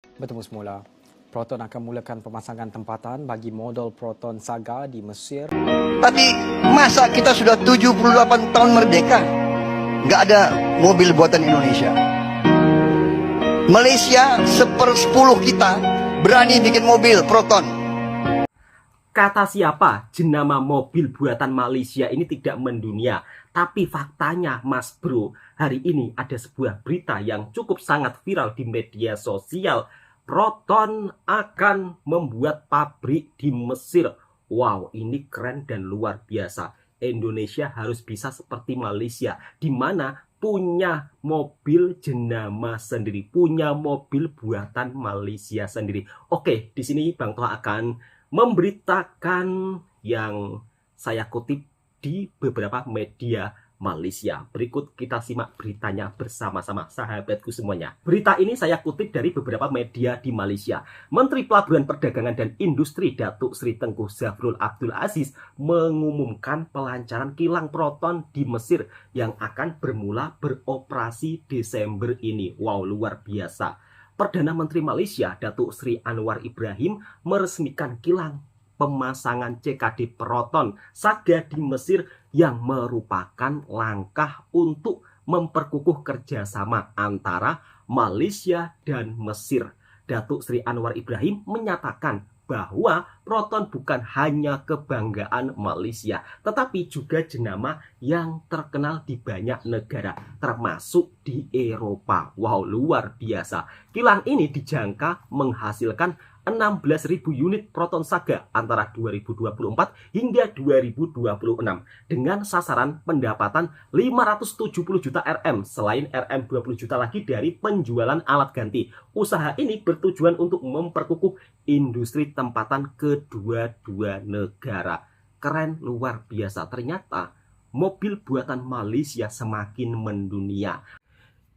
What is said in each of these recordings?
Bertemu semula. Proton akan mulakan pemasangan tempatan bagi model Proton Saga di Mesir. Tapi masa kita sudah 78 tahun merdeka, nggak ada mobil buatan Indonesia. Malaysia 1/10 kita berani bikin mobil Proton. Kata siapa jenama mobil buatan Malaysia ini tidak mendunia. Tapi faktanya Mas Bro, hari ini ada sebuah berita yang cukup sangat viral di media sosial. Proton akan membuat pabrik di Mesir. Wow, ini keren dan luar biasa. Indonesia harus bisa seperti Malaysia, di mana punya mobil jenama sendiri, punya mobil buatan Malaysia sendiri. Oke, di sini Bang Toha akan memberitakan yang saya kutip di beberapa media Malaysia. Berikut kita simak beritanya bersama-sama sahabatku semuanya. Berita ini saya kutip dari beberapa media di Malaysia. Menteri Pelabuhan Perdagangan dan Industri Datuk Seri Tengku Zafrul Abdul Aziz mengumumkan pelancaran kilang Proton di Mesir yang akan bermula beroperasi Desember ini. Wow, luar biasa. Perdana Menteri Malaysia Datuk Seri Anwar Ibrahim meresmikan kilang pemasangan CKD Proton Saga di Mesir yang merupakan langkah untuk memperkukuh kerjasama antara Malaysia dan Mesir. Datuk Seri Anwar Ibrahim menyatakan bahwa Proton bukan hanya kebanggaan Malaysia, tetapi juga jenama yang terkenal di banyak negara, termasuk di Eropa. Wow, luar biasa. Kilang ini dijangka menghasilkan 16.000 unit Proton Saga antara 2024 hingga 2026 dengan sasaran pendapatan 570 juta RM selain RM 20 juta lagi dari penjualan alat ganti. Usaha ini bertujuan untuk memperkukuh industri tempatan kedua-dua negara. Keren luar biasa. Ternyata mobil buatan Malaysia semakin mendunia.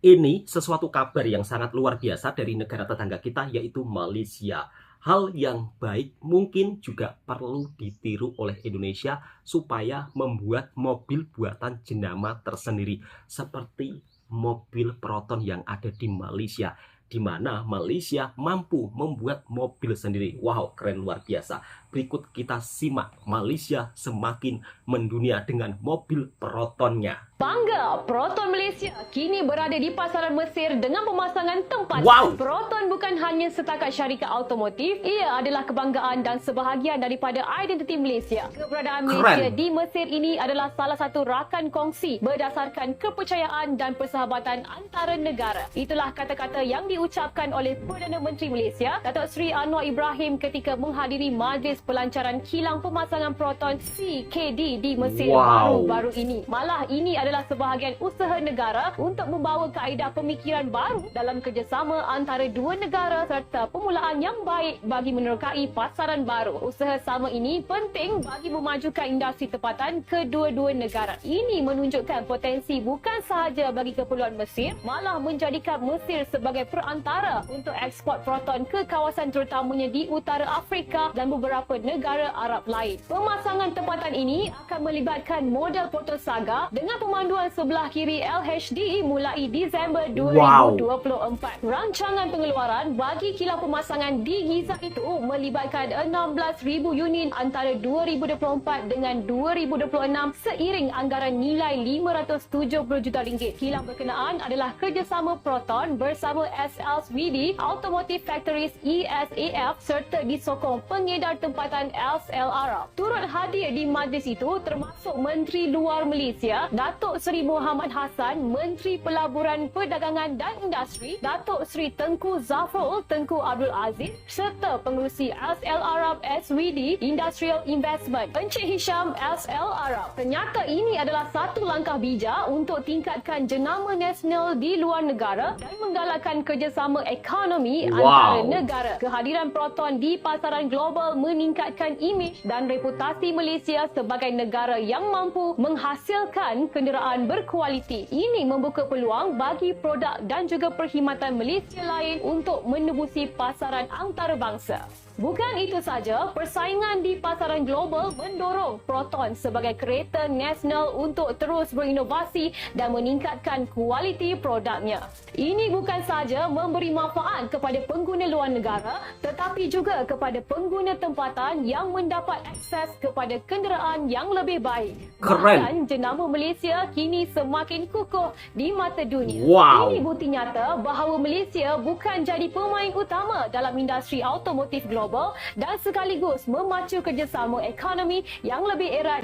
Ini sesuatu kabar yang sangat luar biasa dari negara tetangga kita, yaitu Malaysia. Hal yang baik mungkin juga perlu ditiru oleh Indonesia supaya membuat mobil buatan jenama tersendiri seperti mobil Proton yang ada di Malaysia, di mana Malaysia mampu membuat mobil sendiri. Wow, keren luar biasa. Berikut kita simak Malaysia semakin mendunia dengan mobil Protonnya. Bangga, Proton Malaysia kini berada di pasaran Mesir dengan pemasangan tempatan. Wow. Proton bukan hanya setakat syarikat automotif, ia adalah kebanggaan dan sebahagian daripada identiti Malaysia. Keberadaan Malaysia di Mesir ini adalah salah satu rakan kongsi berdasarkan kepercayaan dan persahabatan antara negara. Itulah kata-kata yang diucapkan oleh Perdana Menteri Malaysia, Datuk Seri Anwar Ibrahim ketika menghadiri majlis pelancaran kilang pemasangan Proton CKD di Mesir baru-baru ini. Malah ini adalah sebahagian usaha negara untuk membawa kaedah pemikiran baru dalam kerjasama antara dua negara serta permulaan yang baik bagi menerokai pasaran baru. Usaha sama ini penting bagi memajukan industri tempatan kedua-dua negara. Ini menunjukkan potensi bukan sahaja bagi keperluan Mesir, malah menjadikan Mesir sebagai perantara untuk ekspor Proton ke kawasan terutamanya di utara Afrika dan beberapa negara Arab lain. Pemasangan tempatan ini akan melibatkan model Proton Saga dengan pemanduan sebelah kiri LHD mulai Disember 2024. Rancangan pengeluaran bagi kilang pemasangan di Giza itu melibatkan 16,000 unit antara 2024 dengan 2026 seiring anggaran nilai 570 juta ringgit. Kilang berkenaan adalah kerjasama Proton bersama SLSVD, Automotive Factories ESAF serta disokong pengedar tempatan SLR. Turut hadir di majlis itu termasuk Menteri Luar Malaysia, Datuk Seri Muhammad Hassan, Menteri Pelaburan Perdagangan dan Industri, Datuk Seri Tengku Zafrul Tengku Abdul Aziz, serta pengerusi SL Arab SWD Industrial Investment, Encik Hisham SL Arab. Ternyata ini adalah satu langkah bijak untuk tingkatkan jenama nasional di luar negara dan menggalakkan kerjasama ekonomi antara negara. Kehadiran Proton di pasaran global meningkatkan imej dan reputasi Malaysia sebagai negara yang mampu menghasilkan kenderaan berkualiti. Ini membuka peluang bagi produk dan juga perkhidmatan Malaysia lain untuk menembusi pasaran antarabangsa. Bukan itu saja, persaingan di pasaran global mendorong Proton sebagai kereta nasional untuk terus berinovasi dan meningkatkan kualiti produknya. Ini bukan saja memberi manfaat kepada pengguna luar negara tetapi juga kepada pengguna tempatan yang mendapat akses kepada kenderaan yang lebih baik. Keren. Bahkan jenama Malaysia kini semakin kukuh di mata dunia. Wow. Ini bukti nyata bahawa Malaysia bukan jadi pemain utama dalam industri automotif global dan sekaligus memacu kerjasama ekonomi yang lebih erat.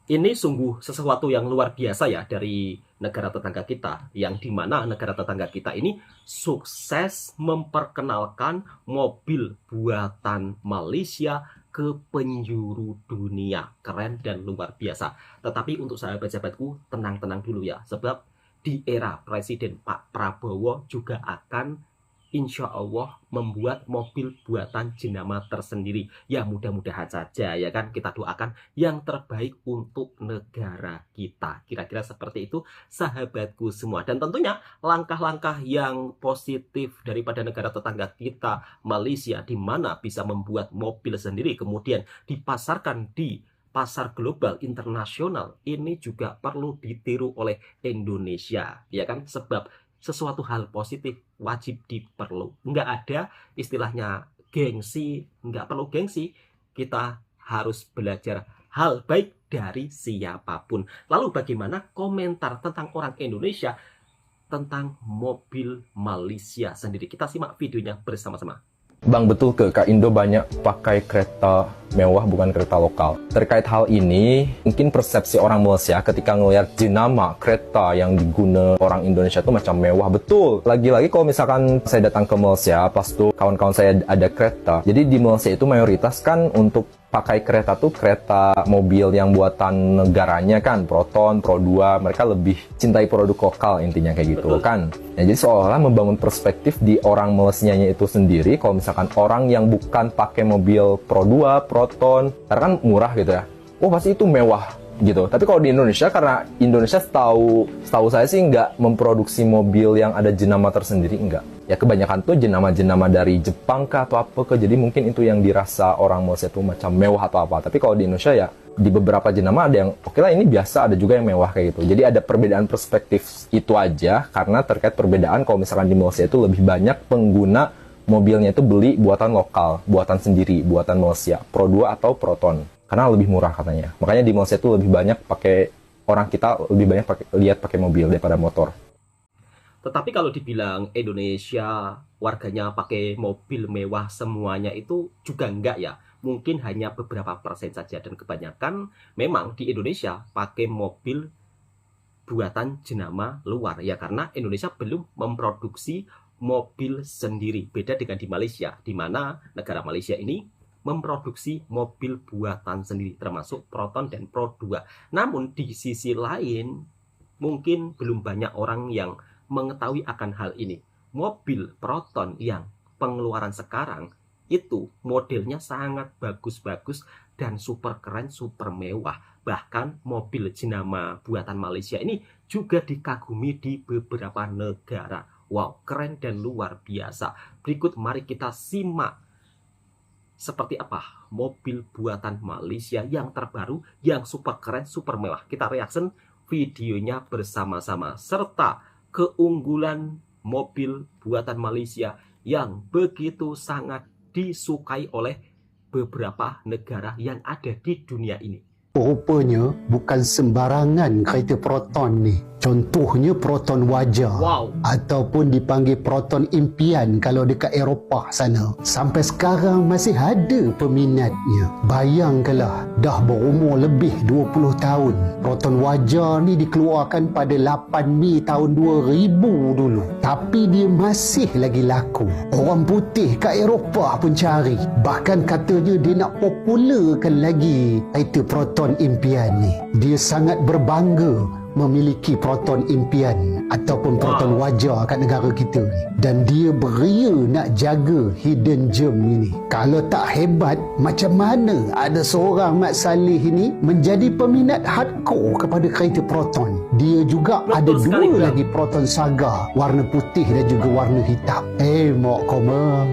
Ini sungguh sesuatu yang luar biasa ya dari negara tetangga kita, yang dimana negara tetangga kita ini sukses memperkenalkan mobil buatan Malaysia ke penjuru dunia. Keren dan luar biasa. Tetapi untuk sahabat-sahabatku, tenang-tenang dulu ya, sebab di era Presiden Pak Prabowo juga akan insya Allah membuat mobil buatan jenama tersendiri. Ya mudah-mudahan saja ya kan, kita doakan yang terbaik untuk negara kita. Kira-kira seperti itu sahabatku semua. Dan tentunya langkah-langkah yang positif daripada negara tetangga kita Malaysia, di mana bisa membuat mobil sendiri kemudian dipasarkan di pasar global internasional, ini juga perlu ditiru oleh Indonesia ya kan, sebab sesuatu hal positif wajib diperlu. Nggak ada istilahnya gengsi, nggak perlu gengsi. Kita harus belajar hal baik dari siapapun. Lalu bagaimana komentar tentang orang Indonesia tentang mobil Malaysia sendiri? Kita simak videonya bersama-sama. Bang, betul ke Kak Indo banyak pakai kereta mewah bukan kereta lokal. Terkait hal ini, mungkin persepsi orang Malaysia ketika ngelihat jenama kereta yang diguna orang Indonesia itu macam mewah. Betul. Lagi-lagi kalau misalkan saya datang ke Malaysia, pas tuh kawan-kawan saya ada kereta. Jadi di Malaysia itu mayoritas kan untuk pakai kereta tuh kereta mobil yang buatan negaranya kan, Proton, Pro 2, mereka lebih cintai produk lokal intinya kayak gitu. Betul. Kan. Nah, jadi seolah-olah membangun perspektif di orang Malaysianya itu sendiri, kalau misalkan orang yang bukan pakai mobil Pro 2, Proton, karena kan murah gitu ya, oh pasti itu mewah gitu. Tapi kalau di Indonesia, karena Indonesia setahu saya sih nggak memproduksi mobil yang ada jenama tersendiri, enggak. Ya kebanyakan tuh jenama-jenama dari Jepang kah atau apa ke, jadi mungkin itu yang dirasa orang Malaysia tuh macam mewah atau apa. Tapi kalau di Indonesia ya di beberapa jenama ada yang oke lah ini biasa, ada juga yang mewah kayak gitu. Jadi ada perbedaan perspektif itu aja, karena terkait perbedaan kalau misalkan di Malaysia itu lebih banyak pengguna mobilnya itu beli buatan lokal, buatan sendiri, buatan Malaysia, Pro 2 atau Proton. Karena lebih murah katanya. Makanya di Malaysia itu lebih banyak pakai, orang kita lebih banyak lihat pakai mobil daripada motor. Tetapi kalau dibilang Indonesia warganya pakai mobil mewah semuanya, itu juga enggak ya. Mungkin hanya beberapa persen saja, dan kebanyakan memang di Indonesia pakai mobil buatan jenama luar ya, karena Indonesia belum memproduksi mobil sendiri. Beda dengan di Malaysia, di mana negara Malaysia ini memproduksi mobil buatan sendiri, termasuk Proton dan Pro 2. Namun di sisi lain mungkin belum banyak orang yang mengetahui akan hal ini. Mobil Proton yang pengeluaran sekarang itu modelnya sangat bagus-bagus dan super keren, super mewah. Bahkan mobil jenama buatan Malaysia ini juga dikagumi di beberapa negara. Wow, keren dan luar biasa. Berikut mari kita simak seperti apa mobil buatan Malaysia yang terbaru, yang super keren, super mewah. Kita reaction videonya bersama-sama, serta keunggulan mobil buatan Malaysia yang begitu sangat disukai oleh beberapa negara yang ada di dunia ini. Rupanya bukan sembarangan kereta Proton ni. Contohnya Proton Wajah, wow, ataupun dipanggil Proton Impian kalau dekat Eropah sana. Sampai sekarang masih ada peminatnya. Bayangkanlah, dah berumur lebih 20 tahun. Proton Wajah ni dikeluarkan pada 8 Mei tahun 2000 dulu. Tapi dia masih lagi laku. Orang putih kat Eropah pun cari. Bahkan katanya dia nak popularkan lagi kereta Proton Impian ni. Dia sangat berbangga memiliki Proton Impian ataupun Proton Wajah kat negara kita ni. Dan dia beria nak jaga hidden gem ini. Kalau tak hebat, macam mana ada seorang Mat Saleh ini menjadi peminat hardcore kepada kereta Proton. Dia juga ada dua lagi Proton Saga, warna putih dan juga warna hitam. Mok komeng.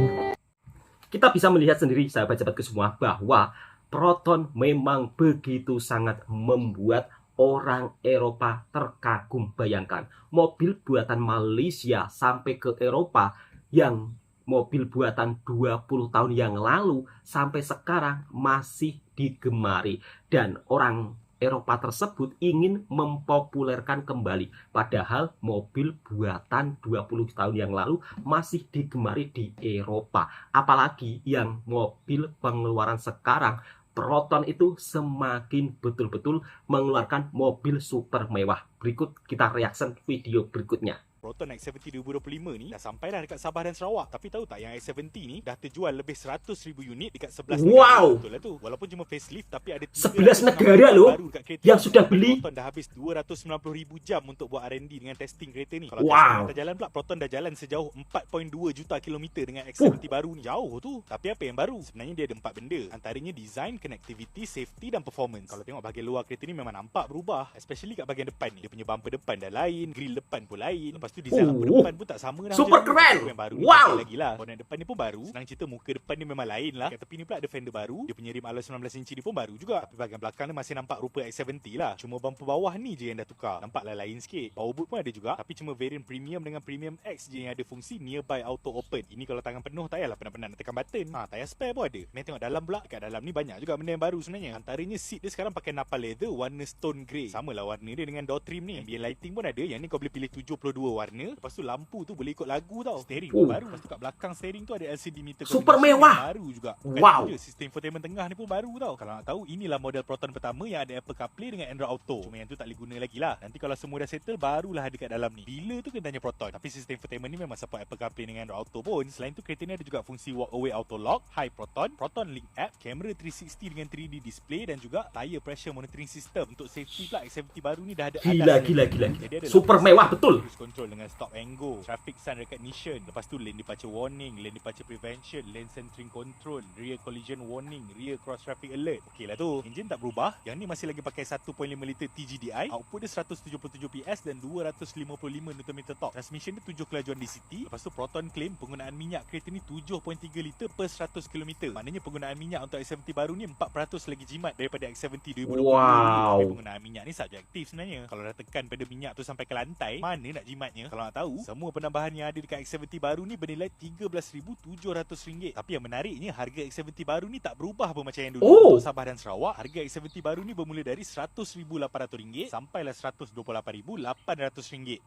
Kita bisa melihat sendiri sahabat-sahabatku semua bahwa Proton memang begitu sangat membuat orang Eropa terkagum. Bayangkan, mobil buatan Malaysia sampai ke Eropa yang mobil buatan 20 tahun yang lalu sampai sekarang masih digemari. Dan orang Eropa tersebut ingin mempopulerkan kembali. Padahal mobil buatan 20 tahun yang lalu masih digemari di Eropa. Apalagi yang mobil pengeluaran sekarang, Proton itu semakin betul-betul mengeluarkan mobil super mewah. Berikut kita reaction video berikutnya. Proton X70 2025 ni dah sampai dah dekat Sabah dan Sarawak. Tapi tahu tak yang X70 ni dah terjual lebih 100,000 unit dekat 11 negara. Wow. Betul lah tu. Walaupun cuma facelift tapi ada 11 negara loh baru dekat kereta yang ni. sudah beli. Proton dah habis 290,000 jam untuk buat R&D dengan testing kereta ni. Kalau Wow. testing atas jalan pula, Proton dah jalan sejauh 4.2 juta kilometer dengan X70 baru ni. Jauh tu. Tapi apa yang baru? Sebenarnya dia ada 4 benda. Antaranya design, connectivity, safety dan performance. Kalau tengok bahagian luar kereta ni memang nampak berubah. Especially kat bahagian depan ni. Dia punya bumper depan dah lain, grill depan pun lain. Lepas tu design lampu depan pun tak sama dah. Super macam keren. yang baru Wow. lagi lah. Bonet depan ni pun baru. Senang cerita muka depan ni memang lain lah. Kat tepi ni pula ada fender baru. Dia punya rim alloy 19 inci ni pun baru juga. Tapi bahagian belakang ni masih nampak rupa X70 lah. Cuma bumper bawah ni je yang dah tukar. Nampaklah lain sikit. Power boot pun ada juga. Tapi cuma variant premium dengan premium X je yang ada fungsi nearby auto open. Ini kalau tangan penuh tak payahlah penat-penat nak tekan button. Tayar spare pun ada. Mari tengok dalam pula. Kat dalam ni banyak juga benda yang baru sebenarnya. Antaranya seat dia sekarang pakai Nappa leather warna stone grey. Sama lah warna dia dengan door trim ni. Ambient lighting pun ada. Yang ni kau boleh pilih 72 warna. Lepas tu lampu tu boleh ikut lagu tau. Steering pun baru. Lepas tu kat belakang steering tu ada LCD meter Super combination mewah. yang baru juga. Bukan Wow. tu je, sistem infotainment tengah ni pun baru tau. Kalau nak tahu, inilah model Proton pertama yang ada Apple CarPlay dengan Android Auto. Cuma yang tu tak boleh guna lagi lah. Nanti kalau semua dah settle, barulah ada kat dalam ni. Bila tu kena tanya Proton. Tapi sistem infotainment ni memang support Apple CarPlay dengan Android Auto pun. Selain tu, kereta ni ada juga fungsi walk away auto lock, Hi Proton, Proton Link app, kamera 360 dengan 3D display dan juga tire pressure monitoring system. Untuk safety pula, X70 baru ni dah ada Gila, ADAS gila, ni. gila. Jadi ada Super lampu mewah sensor, betul. cruise control dengan stop and go, traffic sign recognition, lepas tu lane departure warning, lane departure prevention, lane centering control, rear collision warning, rear cross traffic alert. Okey lah tu. Enjin tak berubah. Yang ni masih lagi pakai 1.5 liter TGDI. Output dia 177 PS dan 255 Nm torque. Transmission dia 7 kelajuan DCT. Lepas tu Proton claim penggunaan minyak kereta ni 7.3 liter per 100 km. Maknanya penggunaan minyak untuk X70 baru ni 4% lagi jimat daripada X70 2020. Wow. Tapi penggunaan minyak ni subjektif sebenarnya. Kalau dah tekan pada minyak tu sampai ke lantai, mana nak jimatnya? Kalau nak tahu, semua penambahan yang ada dekat X70 baru ni bernilai RM13,700. Tapi yang menariknya, harga X70 baru ni tak berubah apa macam yang dulu. Oh. Untuk Sabah dan Sarawak, harga X70 baru ni bermula dari RM100,800 sampailah RM128,800.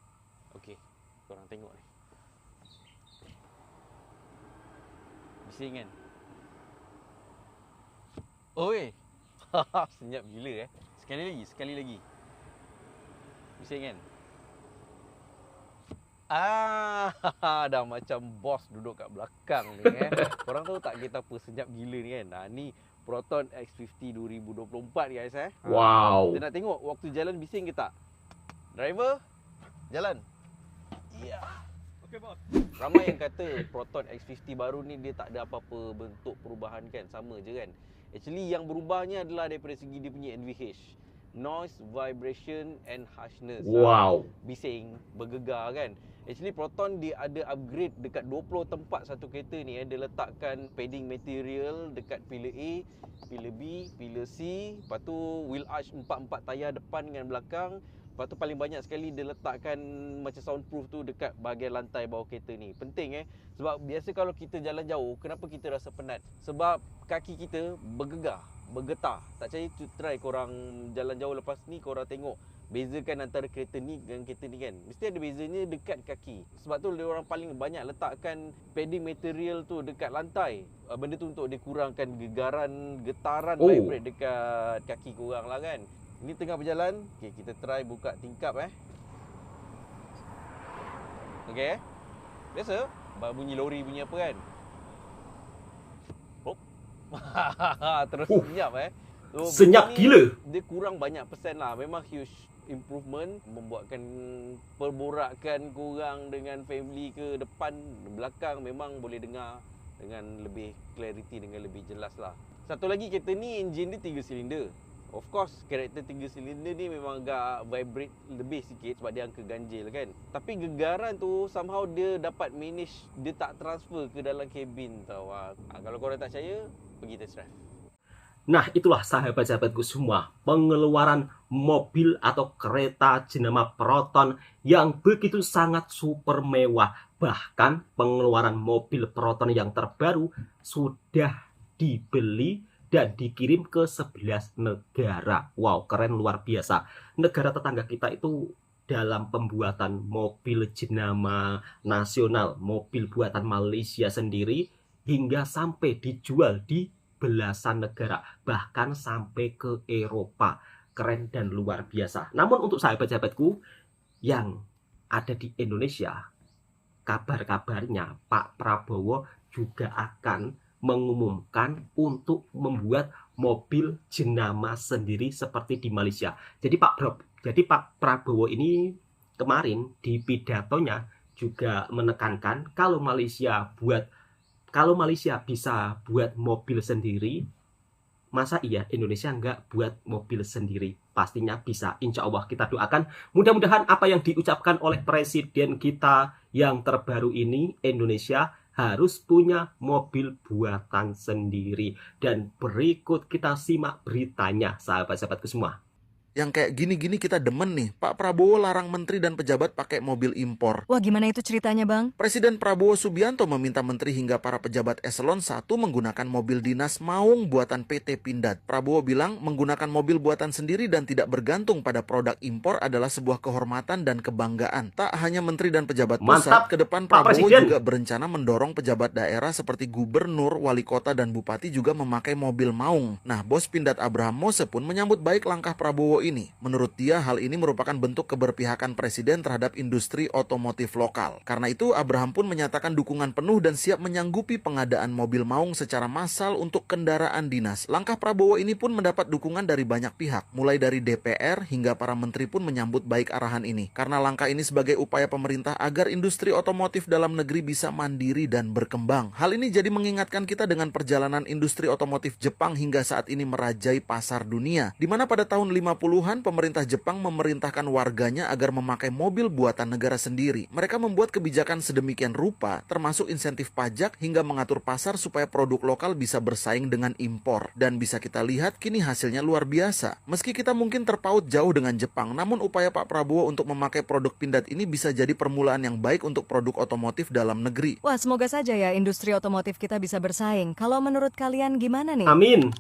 Okey, korang tengok ni. Bising kan? Oi. Senyap gila Sekali lagi. Bising kan? Dah macam bos duduk kat belakang ni Korang tahu tak kita apa senyap gila ni kan? Ni Proton X50 2024 guys Wow. Kita nak tengok waktu jalan bising ke tak? Driver, jalan. Ya. Okey bos. Ramai yang kata Proton X50 baru ni dia tak ada apa-apa bentuk perubahan kan, sama je kan. Actually yang berubahnya adalah daripada segi dia punya NVH, noise, vibration and harshness. Wow. Bising, bergegar kan. Actually Proton dia ada upgrade dekat 20 tempat satu kereta ni Dia letakkan padding material dekat pillar A, pillar B, pillar C. Lepas tu wheel arch 4 tayar depan dengan belakang. Lepas tu paling banyak sekali dia letakkan macam soundproof tu dekat bahagian lantai bawah kereta ni. Penting sebab biasa kalau kita jalan jauh, kenapa kita rasa penat? Sebab kaki kita bergetar. Tak percaya try korang jalan jauh lepas ni, korang tengok bezakan antara kereta ni dengan kereta ni kan. Mesti ada bezanya dekat kaki. Sebab tu dia orang paling banyak letakkan padding material tu dekat lantai. Benda tu untuk dia kurangkan getaran vibrate dekat kaki korang lah kan. Ini tengah berjalan. Okay, kita try buka tingkap Okay biasa bunyi lori bunyi apa kan. Hop. Terus senyap so, Senyap gila. Dia kurang banyak persen lah. Memang huge improvement. Membuatkan perborakan korang dengan family ke depan, belakang memang boleh dengar dengan lebih clarity, dengan lebih jelas lah. Satu lagi, kereta ni enjin dia 3 silinder. Of course, karakter 3 silinder ni memang agak vibrate lebih sikit sebab dia angka ganjil kan. Tapi gegaran tu somehow dia dapat manage, dia tak transfer ke dalam kabin tau. Kalau korang tak percaya, pergi test drive. Nah, itulah sahabat-sahabatku semua, pengeluaran mobil atau kereta jenama Proton yang begitu sangat super mewah. Bahkan pengeluaran mobil Proton yang terbaru sudah dibeli dan dikirim ke 11 negara. Wow, keren luar biasa. Negara tetangga kita itu dalam pembuatan mobil jenama nasional, mobil buatan Malaysia sendiri, hingga sampai dijual di belasan negara, bahkan sampai ke Eropa. Keren dan luar biasa. Namun untuk sahabat-sahabatku yang ada di Indonesia, kabar-kabarnya Pak Prabowo juga akan mengumumkan untuk membuat mobil jenama sendiri seperti di Malaysia. Jadi Pak Prabowo ini kemarin di pidatonya juga menekankan kalau Malaysia bisa buat mobil sendiri, masa iya Indonesia nggak buat mobil sendiri? Pastinya bisa, insya Allah kita doakan. Mudah-mudahan apa yang diucapkan oleh Presiden kita yang terbaru ini, Indonesia harus punya mobil buatan sendiri. Dan berikut kita simak beritanya, sahabat-sahabatku semua. Yang kayak gini-gini kita demen nih. Pak Prabowo larang menteri dan pejabat pakai mobil impor. Wah, gimana itu ceritanya, Bang? Presiden Prabowo Subianto meminta menteri hingga para pejabat eselon 1 menggunakan mobil dinas maung buatan PT Pindad. Prabowo bilang menggunakan mobil buatan sendiri dan tidak bergantung pada produk impor adalah sebuah kehormatan dan kebanggaan. Tak hanya menteri dan pejabat pusat, ke depan Prabowo juga berencana mendorong pejabat daerah seperti gubernur, wali kota, dan bupati juga memakai mobil maung. Nah, bos Pindad Abraham Mose pun menyambut baik langkah Prabowo ini. Menurut dia, hal ini merupakan bentuk keberpihakan presiden terhadap industri otomotif lokal. Karena itu, Abraham pun menyatakan dukungan penuh dan siap menyanggupi pengadaan mobil maung secara massal untuk kendaraan dinas. Langkah Prabowo ini pun mendapat dukungan dari banyak pihak, mulai dari DPR hingga para menteri pun menyambut baik arahan ini. Karena langkah ini sebagai upaya pemerintah agar industri otomotif dalam negeri bisa mandiri dan berkembang. Hal ini jadi mengingatkan kita dengan perjalanan industri otomotif Jepang hingga saat ini merajai pasar dunia, di mana pada tahun 50-an pemerintah Jepang memerintahkan warganya agar memakai mobil buatan negara sendiri. Mereka membuat kebijakan sedemikian rupa, termasuk insentif pajak hingga mengatur pasar supaya produk lokal bisa bersaing dengan impor. Dan bisa kita lihat kini hasilnya luar biasa. Meski kita mungkin terpaut jauh dengan Jepang, namun upaya Pak Prabowo untuk memakai produk Pindad ini bisa jadi permulaan yang baik untuk produk otomotif dalam negeri. Wah, semoga saja ya industri otomotif kita bisa bersaing. Kalau menurut kalian gimana nih? Amin.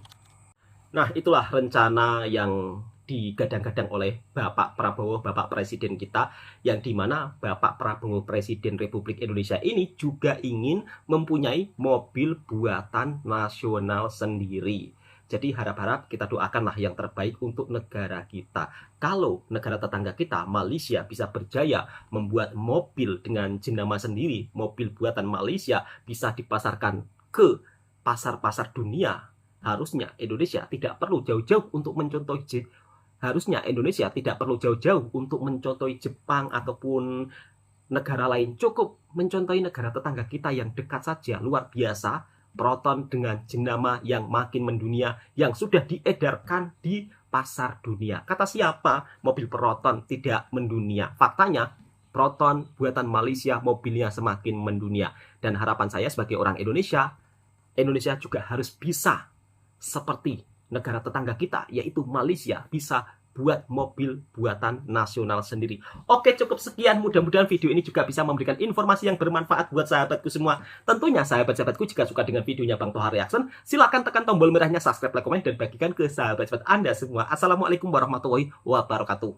Nah, itulah rencana yang digadang-gadang oleh Bapak Prabowo, Bapak Presiden kita, yang dimana Bapak Prabowo Presiden Republik Indonesia ini juga ingin mempunyai mobil buatan nasional sendiri. Jadi harap-harap kita doakanlah yang terbaik untuk negara kita. Kalau negara tetangga kita, Malaysia, bisa berjaya membuat mobil dengan jenama sendiri, mobil buatan Malaysia bisa dipasarkan ke pasar-pasar dunia, harusnya Indonesia tidak perlu jauh-jauh untuk mencontohi Jepang ataupun negara lain. Cukup mencontohi negara tetangga kita yang dekat saja. Luar biasa, Proton dengan jenama yang makin mendunia, yang sudah diedarkan di pasar dunia. Kata siapa mobil Proton tidak mendunia? Faktanya, Proton buatan Malaysia mobilnya semakin mendunia. Dan harapan saya sebagai orang Indonesia juga harus bisa seperti negara tetangga kita, yaitu Malaysia, bisa buat mobil buatan nasional sendiri. Oke, cukup sekian. Mudah-mudahan video ini juga bisa memberikan informasi yang bermanfaat buat sahabatku semua. Tentunya sahabat-sahabatku jika suka dengan videonya Bang Toha Reaction, silakan tekan tombol merahnya subscribe, like, komen, dan bagikan ke sahabat-sahabat Anda semua. Assalamualaikum warahmatullahi wabarakatuh.